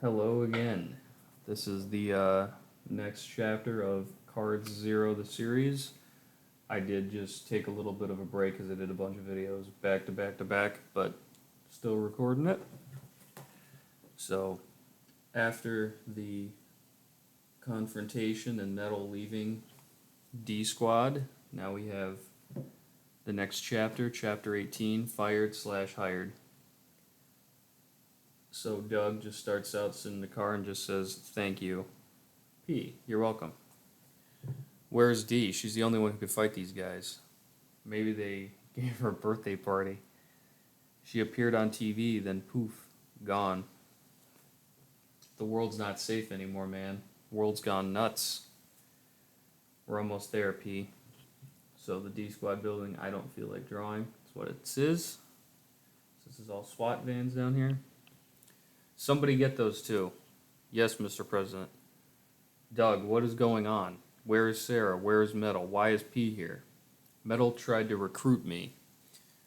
Hello again. This is the next chapter of Cards Zero, the series. I did just take a little bit of a break because I did a bunch of videos back to back to back, but still recording it. So, after the confrontation and Metal leaving D Squad, now we have the next chapter, Chapter 18, Fired/Hired. So Doug just starts out sitting in the car and just says, "Thank you. P, you're welcome. Where's D? She's the only one who could fight these guys. Maybe they gave her a birthday party. She appeared on TV, then poof, gone. The world's not safe anymore, man. World's gone nuts. We're almost there, P." So the D Squad building, I don't feel like drawing. That's what it is. This is all SWAT vans down here. Somebody get those two. Yes, Mr. President. Doug, what is going on? Where is Sarah? Where is Metal? Why is P here? Metal tried to recruit me.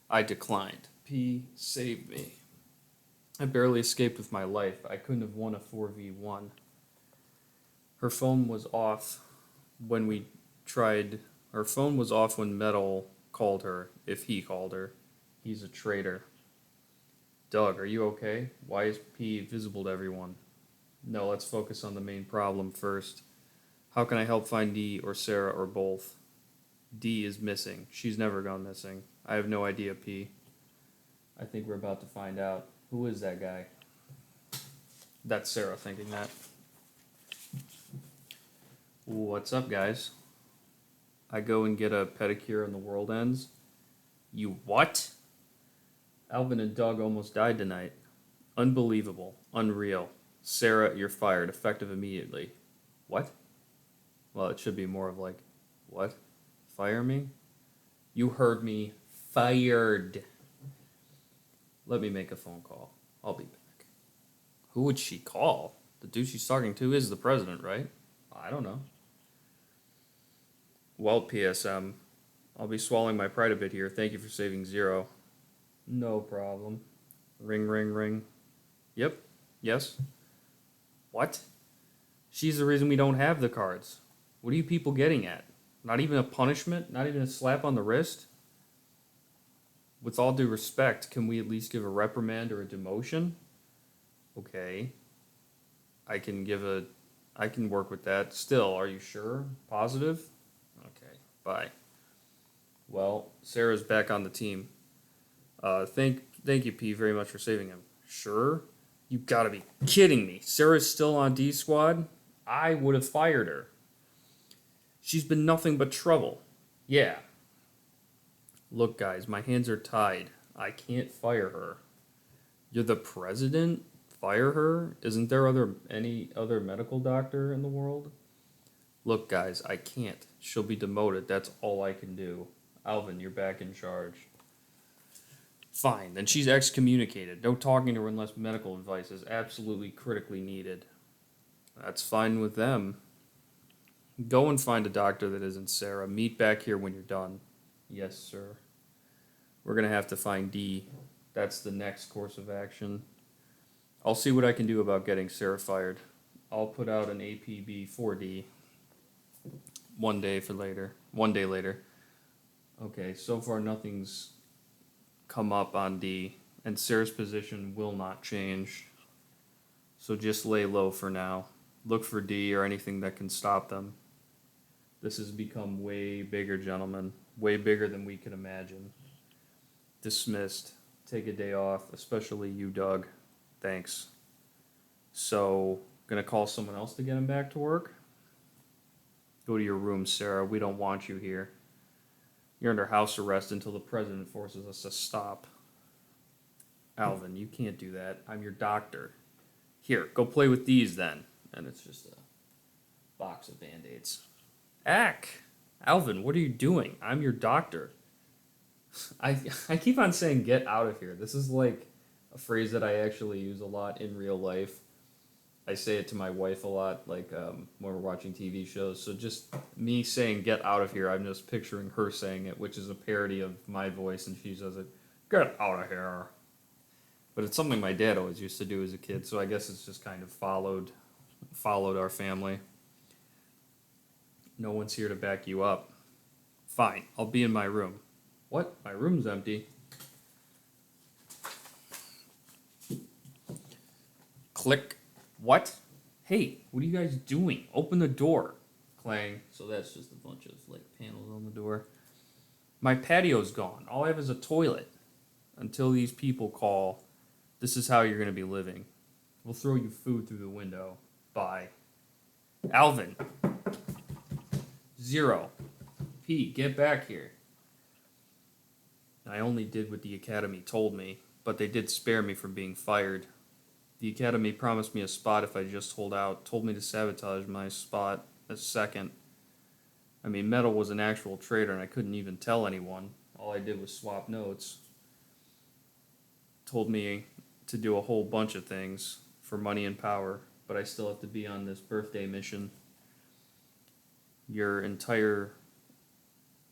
I declined. P saved me. I barely escaped with my life. I couldn't have won a 4v1. Her phone was off when we tried. Her phone was off when Metal called her, if he called her. He's a traitor. Doug, are you okay? Why is P visible to everyone? No, let's focus on the main problem first. How can I help find D or Sarah or both? D is missing. She's never gone missing. I have no idea, P. I think we're about to find out. Who is that guy? That's Sarah thinking that. What's up, guys? I go and get a pedicure and the world ends. You what? Alvin and Doug almost died tonight. Unbelievable. Unreal. Sarah, you're fired. Effective immediately. What? Well, it should be more of like, what? Fire me? You heard me. Fired. Let me make a phone call. I'll be back. Who would she call? The dude she's talking to is the president, right? I don't know. Well, PSM, I'll be swallowing my pride a bit here. Thank you for saving Zero. No problem. Ring, ring, ring. Yep. Yes. What? She's the reason we don't have the cards. What are you people getting at? Not even a punishment? Not even a slap on the wrist? With all due respect, can we at least give a reprimand or a demotion? Okay. I can work with that. Still, are you sure? Positive? Okay. Bye. Well, Sarah's back on the team. Thank you, P, very much for saving him. Sure? You gotta be kidding me. Sarah's still on D Squad? I would have fired her. She's been nothing but trouble. Yeah. Look, guys, my hands are tied. I can't fire her. You're the president? Fire her? Isn't there any other medical doctor in the world? Look, guys, I can't. She'll be demoted. That's all I can do. Alvin, you're back in charge. Fine, then she's excommunicated. No talking to her unless medical advice is absolutely critically needed. That's fine with them. Go and find a doctor that isn't Sarah. Meet back here when you're done. Yes, sir. We're going to have to find D. That's the next course of action. I'll see what I can do about getting Sarah fired. I'll put out an APB for D. 1 day later. Okay, so far nothing's come up on D, and Sarah's position will not change. So just lay low for now. Look for D or anything that can stop them. This has become way bigger, gentlemen. Way bigger than we could imagine. Dismissed. Take a day off, especially you, Doug. Thanks. So, gonna call someone else to get him back to work? Go to your room, Sarah. We don't want you here. You're under house arrest until the president forces us to stop. Alvin, you can't do that. I'm your doctor. Here, go play with these then. And it's just a box of Band-Aids. Ack! Alvin, what are you doing? I'm your doctor. I keep on saying get out of here. This is like a phrase that I actually use a lot in real life. I say it to my wife a lot, like when we're watching TV shows. So just me saying "get out of here," I'm just picturing her saying it, which is a parody of my voice, and she says it, "Get out of here." But it's something my dad always used to do as a kid, so I guess it's just kind of followed our family. No one's here to back you up. Fine, I'll be in my room. What? My room's empty. Click. What? Hey, what are you guys doing? Open the door. Clang. So that's just a bunch of like panels on the door. My patio's gone. All I have is a toilet. Until these people call, this is how you're going to be living. We'll throw you food through the window. Bye. Alvin. 0. Pete, get back here. I only did what the academy told me, but they did spare me from being fired. The academy promised me a spot if I just hold out, told me to sabotage my spot as second. I mean, Metal was an actual traitor and I couldn't even tell anyone. All I did was swap notes. Told me to do a whole bunch of things for money and power, but I still have to be on this birthday mission. Your entire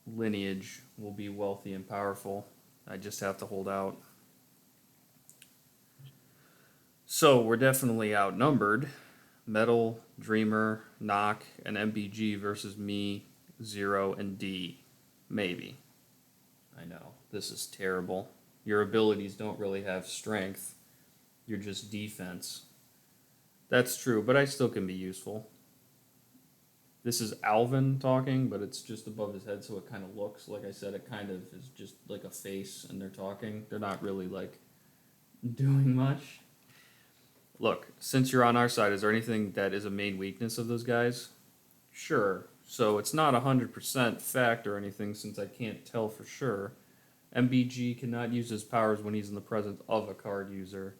lineage will be wealthy and powerful. I just have to hold out. So we're definitely outnumbered. Metal, Dreamer, Knock, and MBG versus me, 0, and D. Maybe. I know, this is terrible. Your abilities don't really have strength. You're just defense. That's true, but I still can be useful. This is Alvin talking, but it's just above his head, so it kind of looks, like I said, it kind of is just like a face, and they're talking. They're not really, like, doing much. Look, since you're on our side, is there anything that is a main weakness of those guys? Sure. So it's not 100% fact or anything, since I can't tell for sure. MBG cannot use his powers when he's in the presence of a card user.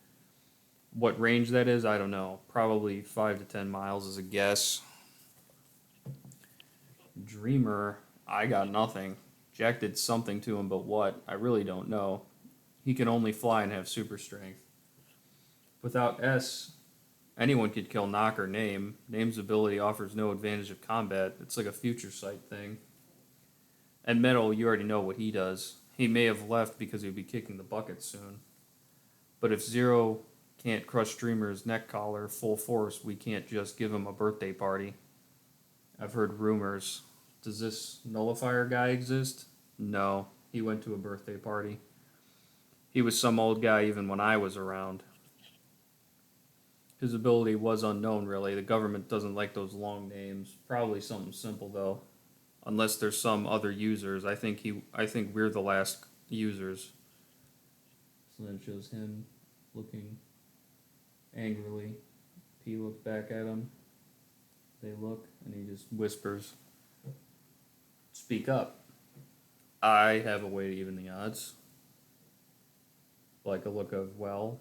What range that is, I don't know. Probably 5 to 10 miles is a guess. Dreamer, I got nothing. Jack did something to him, but what? I really don't know. He can only fly and have super strength. Without S, anyone could kill Knock or Name. Name's ability offers no advantage of combat. It's like a future sight thing. And Metal, you already know what he does. He may have left because he'll be kicking the bucket soon. But if 0 can't crush Dreamer's neck collar full force, we can't just give him a birthday party. I've heard rumors. Does this nullifier guy exist? No, he went to a birthday party. He was some old guy even when I was around. His ability was unknown, really. The government doesn't like those long names. Probably something simple, though. Unless there's some other users. I think we're the last users. So then it shows him looking angrily. P looks back at him. They look, and he just whispers, "Speak up. I have a way to even the odds." Like a look of, well.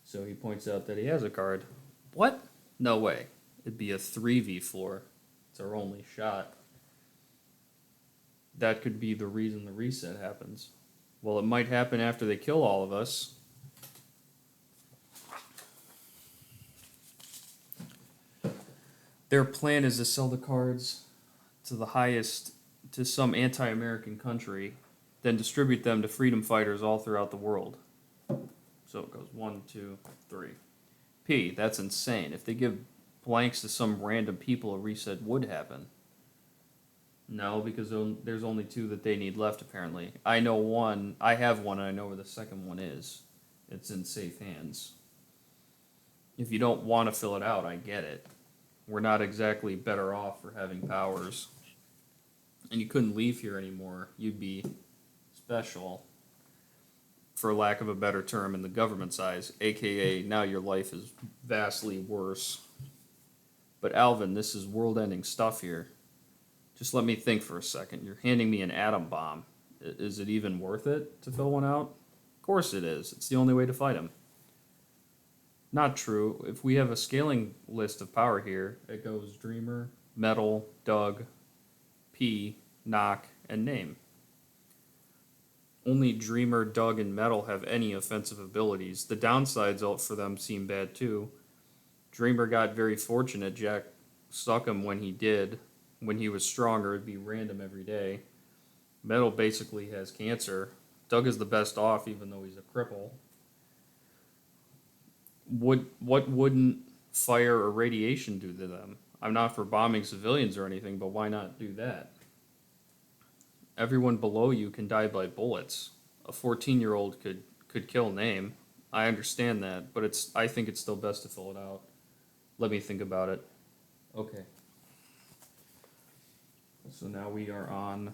So he points out that he has a card. What? No way. It'd be a 3v4. It's our only shot. That could be the reason the reset happens. Well, it might happen after they kill all of us. Their plan is to sell the cards to some anti-American country, then distribute them to freedom fighters all throughout the world. So it goes 1, 2, 3. P, that's insane. If they give blanks to some random people, a reset would happen. No, because there's only 2 that they need left, apparently. I know one. I have one, and I know where the second one is. It's in safe hands. If you don't want to fill it out, I get it. We're not exactly better off for having powers. And you couldn't leave here anymore. You'd be special, for lack of a better term, in the government's eyes, aka now your life is vastly worse. But Alvin, this is world-ending stuff here. Just let me think for a second. You're handing me an atom bomb. Is it even worth it to fill one out? Of course it is. It's the only way to fight him. Not true. If we have a scaling list of power here, it goes Dreamer, Metal, Doug, P, Knock, and Name. Only Dreamer, Doug, and Metal have any offensive abilities. The downsides for them seem bad too. Dreamer got very fortunate. Jack stuck him when he did. When he was stronger, it'd be random every day. Metal basically has cancer. Doug is the best off, even though he's a cripple. What wouldn't fire or radiation do to them? I'm not for bombing civilians or anything, but why not do that? Everyone below you can die by bullets. A 14-year-old could kill Name. I understand that, but I think it's still best to fill it out. Let me think about it. Okay. So now we are on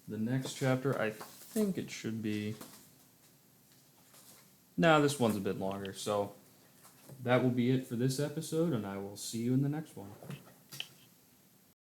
the next chapter. I think it should be. Nah, this one's a bit longer. So that will be it for this episode, and I will see you in the next one.